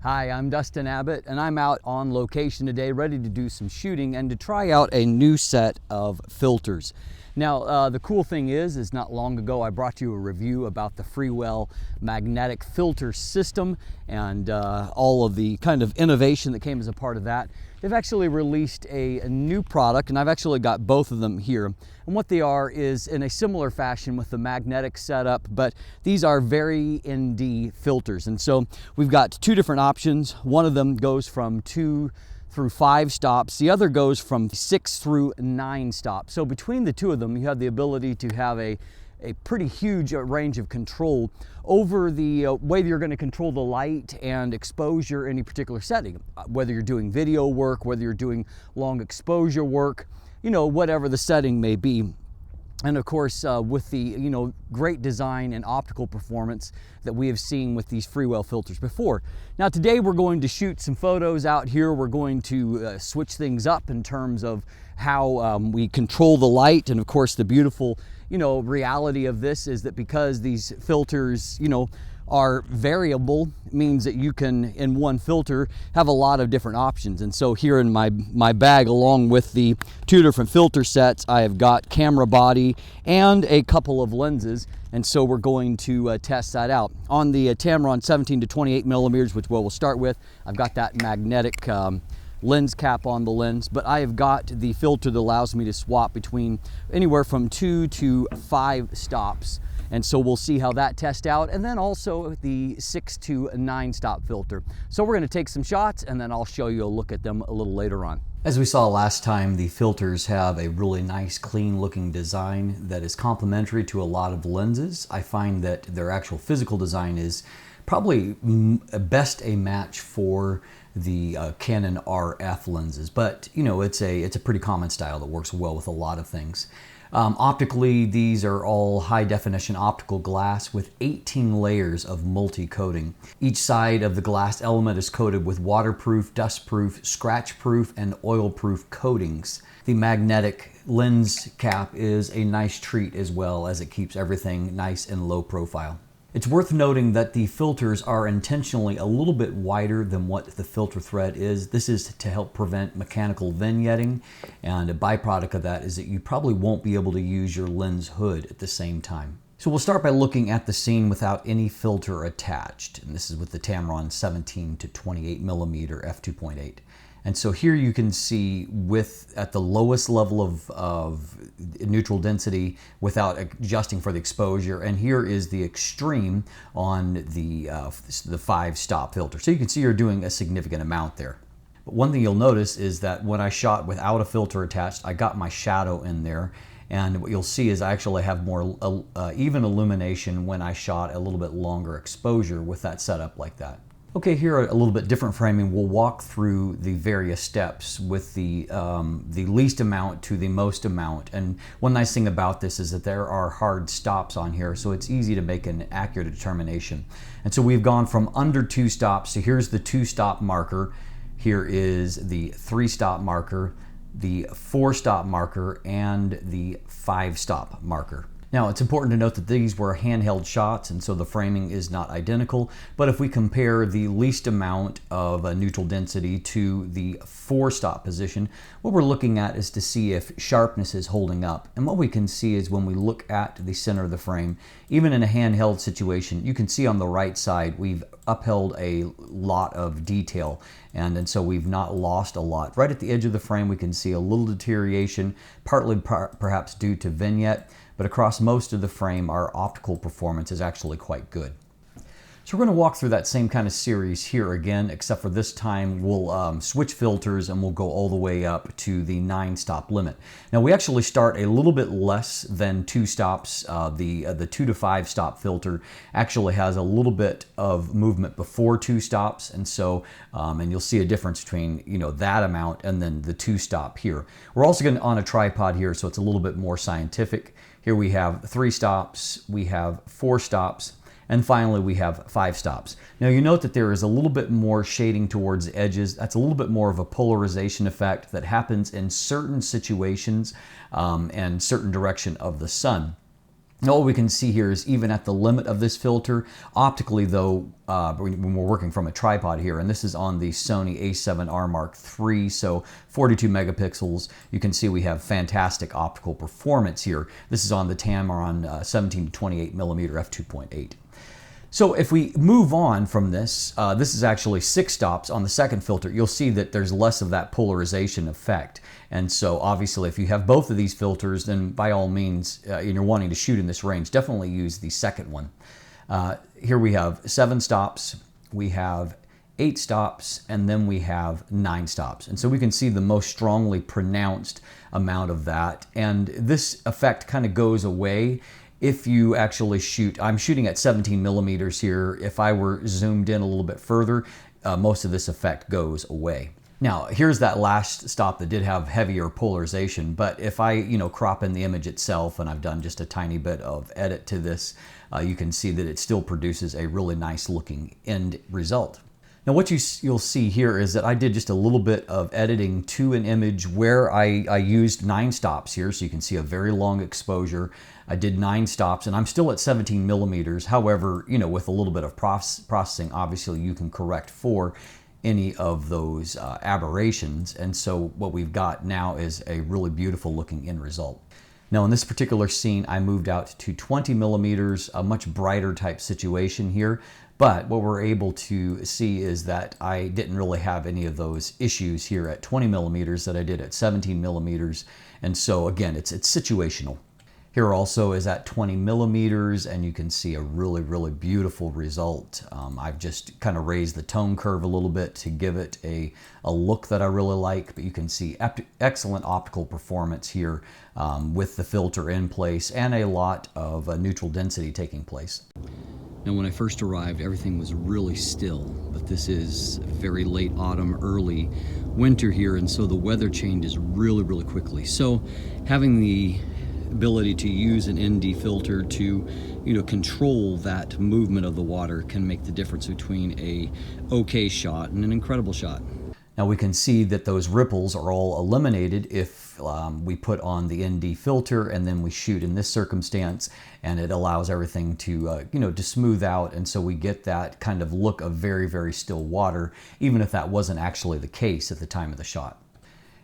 Hi, I'm Dustin Abbott, and I'm out on location today ready to do some shooting and to try out a new set of filters. Now, the cool thing is not long ago I brought you a review about the Freewell magnetic filter system and all of the kind of innovation that came as a part of that. They've actually released a new product, and I've actually got both of them here. And what they are is in a similar fashion with the magnetic setup, but these are Vari-ND filters. And so we've got two different options. One of them goes from 2 through 5 stops. The other goes from 6 through 9 stops. So between the two of them, you have the ability to have a pretty huge range of control over the way you're going to control the light and exposure in any particular setting. Whether you're doing video work, whether you're doing long exposure work, you know, whatever the setting may be. And of course, with the great design and optical performance that we have seen with these Freewell filters before. Now today we're going to shoot some photos out here. We're going to switch things up in terms of how we control the light, and of course the beautiful reality of this is that because these filters are variable, means that you can, in one filter, have a lot of different options. And so here in my bag, along with the two different filter sets, I have got camera body and a couple of lenses. And so we're going to test that out. On the Tamron 17 to 28 millimeters, which we'll start with, I've got that magnetic lens cap on the lens, but I have got the filter that allows me to swap between anywhere from 2 to 5 stops. And so we'll see how that tests out, and then also the 6 to 9 stop filter. So we're going to take some shots, and then I'll show you a look at them a little later on. As we saw last time, the filters have a really nice, clean looking design that is complementary to a lot of lenses. I find that their actual physical design is probably best a match for the Canon RF lenses, but it's a pretty common style that works well with a lot of things. Optically, these are all high definition optical glass with 18 layers of multi-coating. Each side of the glass element is coated with waterproof, dustproof, scratch-proof, and oil-proof coatings. The magnetic lens cap is a nice treat as well, as it keeps everything nice and low profile. It's worth noting that the filters are intentionally a little bit wider than what the filter thread is. This is to help prevent mechanical vignetting, and a byproduct of that is that you probably won't be able to use your lens hood at the same time. So we'll start by looking at the scene without any filter attached, and this is with the Tamron 17 to 28 millimeter f2.8. And so here you can see at the lowest level of neutral density without adjusting for the exposure. And here is the extreme on the 5 stop filter. So you can see you're doing a significant amount there. But one thing you'll notice is that when I shot without a filter attached, I got my shadow in there. And what you'll see is I actually have more even illumination when I shot a little bit longer exposure with that setup like that. Okay, here a little bit different framing. We'll walk through the various steps with the least amount to the most amount. And one nice thing about this is that there are hard stops on here, so it's easy to make an accurate determination. And so we've gone from under 2 stops. So here's the 2 stop marker. Here is the 3 stop marker, the 4 stop marker, and the 5 stop marker. Now, it's important to note that these were handheld shots, and so the framing is not identical, but if we compare the least amount of neutral density to the 4 stop position, what we're looking at is to see if sharpness is holding up. And what we can see is when we look at the center of the frame, even in a handheld situation, you can see on the right side we've upheld a lot of detail, and so we've not lost a lot. Right at the edge of the frame we can see a little deterioration, partly perhaps due to vignette, but across most of the frame our optical performance is actually quite good. So we're going to walk through that same kind of series here again, except for this time we'll switch filters and we'll go all the way up to the 9 stop limit. Now we actually start a little bit less than 2 stops. The 2 to 5 stop filter actually has a little bit of movement before 2 stops, and so and you'll see a difference between that amount and then the 2 stop here. We're also going to on a tripod here, so it's a little bit more scientific. Here we have 3 stops, we have 4 stops, and finally we have 5 stops. Now you note that there is a little bit more shading towards the edges. That's a little bit more of a polarization effect that happens in certain situations and certain direction of the sun. All we can see here is even at the limit of this filter, optically though, when we're working from a tripod here, and this is on the Sony a7R Mark III, so 42 megapixels, you can see we have fantastic optical performance here. This is on the Tamron 17 to 28 millimeter f2.8. So if we move on from this, this is actually 6 stops on the second filter. You'll see that there's less of that polarization effect. And so obviously if you have both of these filters, then by all means, and you're wanting to shoot in this range, definitely use the second one. Here we have 7 stops, we have 8 stops, and then we have 9 stops. And so we can see the most strongly pronounced amount of that. And this effect kind of goes away if you actually shoot. I'm shooting at 17 millimeters here. If I were zoomed in a little bit further, most of this effect goes away. Now, here's that last stop that did have heavier polarization, but if I, crop in the image itself, and I've done just a tiny bit of edit to this, you can see that it still produces a really nice looking end result. Now what you'll see here is that I did just a little bit of editing to an image where I used 9 stops here, so you can see a very long exposure. I did 9 stops and I'm still at 17 millimeters. However, with a little bit of processing, obviously you can correct for any of those aberrations. And so what we've got now is a really beautiful looking end result. Now in this particular scene, I moved out to 20 millimeters, a much brighter type situation here. But what we're able to see is that I didn't really have any of those issues here at 20 millimeters that I did at 17 millimeters. And so again, it's situational. Here also is at 20 millimeters, and you can see a really, really beautiful result. I've just kind of raised the tone curve a little bit to give it a look that I really like, but you can see excellent optical performance here with the filter in place and a lot of neutral density taking place. Now when I first arrived, everything was really still, but this is very late autumn, early winter here, and so the weather changes really, really quickly. So having the ability to use an ND filter to control that movement of the water can make the difference between a okay shot and an incredible shot. Now we can see that those ripples are all eliminated if we put on the ND filter and then we shoot in this circumstance, and it allows everything to to smooth out, and so we get that kind of look of very, very still water, even if that wasn't actually the case at the time of the shot.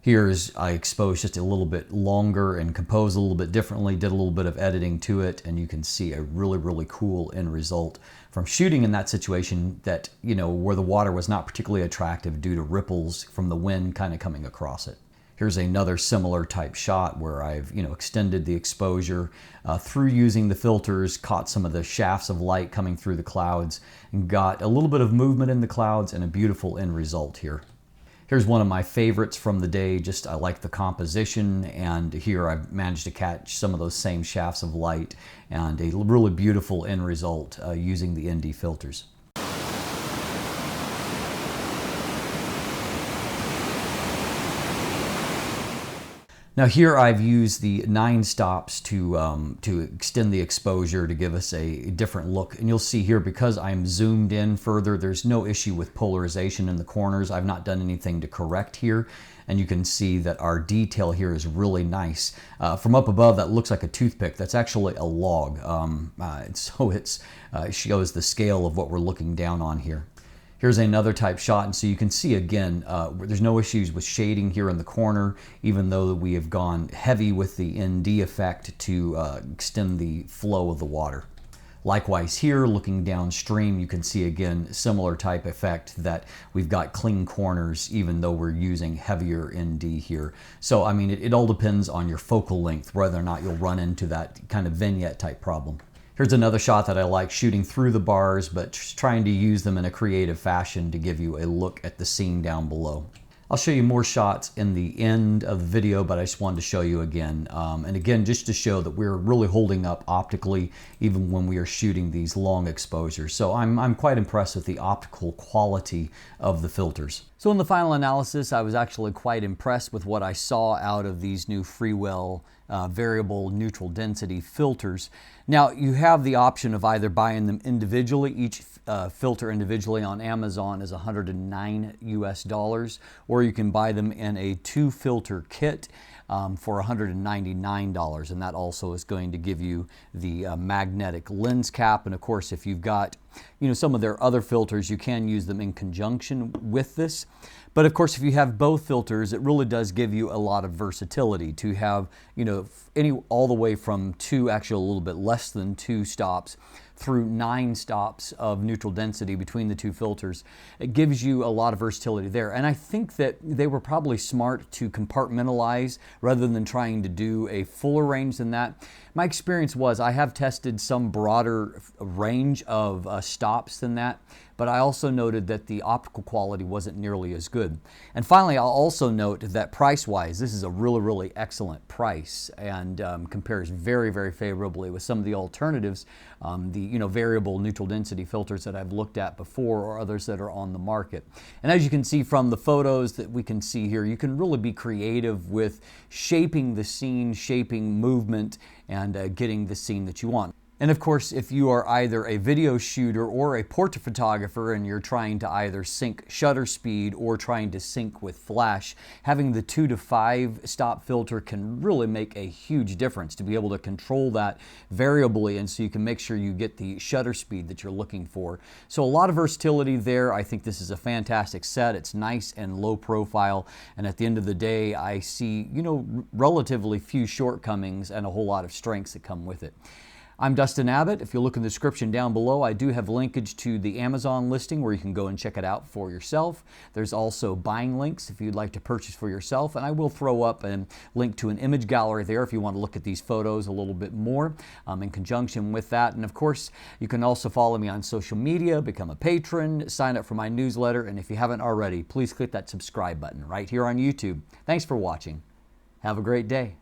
Here's I exposed just a little bit longer and composed a little bit differently, did a little bit of editing to it, and you can see a really, really cool end result from shooting in that situation that, where the water was not particularly attractive due to ripples from the wind kind of coming across it. Here's another similar type shot where I've, extended the exposure through using the filters, caught some of the shafts of light coming through the clouds, and got a little bit of movement in the clouds and a beautiful end result here. Here's one of my favorites from the day. I like the composition, and here I've managed to catch some of those same shafts of light and a really beautiful end result using the ND filters. Now here I've used the 9 stops to extend the exposure to give us a different look. And you'll see here, because I'm zoomed in further, there's no issue with polarization in the corners. I've not done anything to correct here. And you can see that our detail here is really nice. From up above, that looks like a toothpick. That's actually a log. So it shows the scale of what we're looking down on here. Here's another type shot, and so you can see again, there's no issues with shading here in the corner, even though we have gone heavy with the ND effect to extend the flow of the water. Likewise here, looking downstream, you can see again, similar type effect that we've got clean corners, even though we're using heavier ND here. So, I mean, it all depends on your focal length, whether or not you'll run into that kind of vignette type problem. Here's another shot that I like, shooting through the bars, but trying to use them in a creative fashion to give you a look at the scene down below. I'll show you more shots in the end of the video, but I just wanted to show you again. And again, just to show that we're really holding up optically, even when we are shooting these long exposures. So I'm quite impressed with the optical quality of the filters. So in the final analysis, I was actually quite impressed with what I saw out of these new Freewell variable neutral density filters. Now you have the option of either buying them individually. Each filter individually on Amazon is $109 US, or you can buy them in a 2 filter kit. for $199, and that also is going to give you the magnetic lens cap. And of course, if you've got some of their other filters, you can use them in conjunction with this. But of course, if you have both filters, it really does give you a lot of versatility to have, all the way from 2, actually a little bit less than 2 stops through 9 stops of neutral density between the 2 filters. It gives you a lot of versatility there. And I think that they were probably smart to compartmentalize rather than trying to do a fuller range than that. My experience was I have tested some broader range of stops than that, but I also noted that the optical quality wasn't nearly as good. And finally, I'll also note that price-wise, this is a really, really excellent price and compares very, very favorably with some of the alternatives, the variable neutral density filters that I've looked at before or others that are on the market. And as you can see from the photos that we can see here, you can really be creative with shaping the scene, shaping movement, and getting the scene that you want. And of course, if you are either a video shooter or a portrait photographer and you're trying to either sync shutter speed or trying to sync with flash, having the 2 to 5 stop filter can really make a huge difference to be able to control that variably, and so you can make sure you get the shutter speed that you're looking for. So a lot of versatility there. I think this is a fantastic set. It's nice and low profile, and at the end of the day, I see, relatively few shortcomings and a whole lot of strengths that come with it. I'm Dustin Abbott. If you look in the description down below, I do have linkage to the Amazon listing where you can go and check it out for yourself. There's also buying links if you'd like to purchase for yourself, and I will throw up a link to an image gallery there if you want to look at these photos a little bit more in conjunction with that. And of course, you can also follow me on social media, become a patron, sign up for my newsletter, and if you haven't already, please click that subscribe button right here on YouTube. Thanks for watching. Have a great day.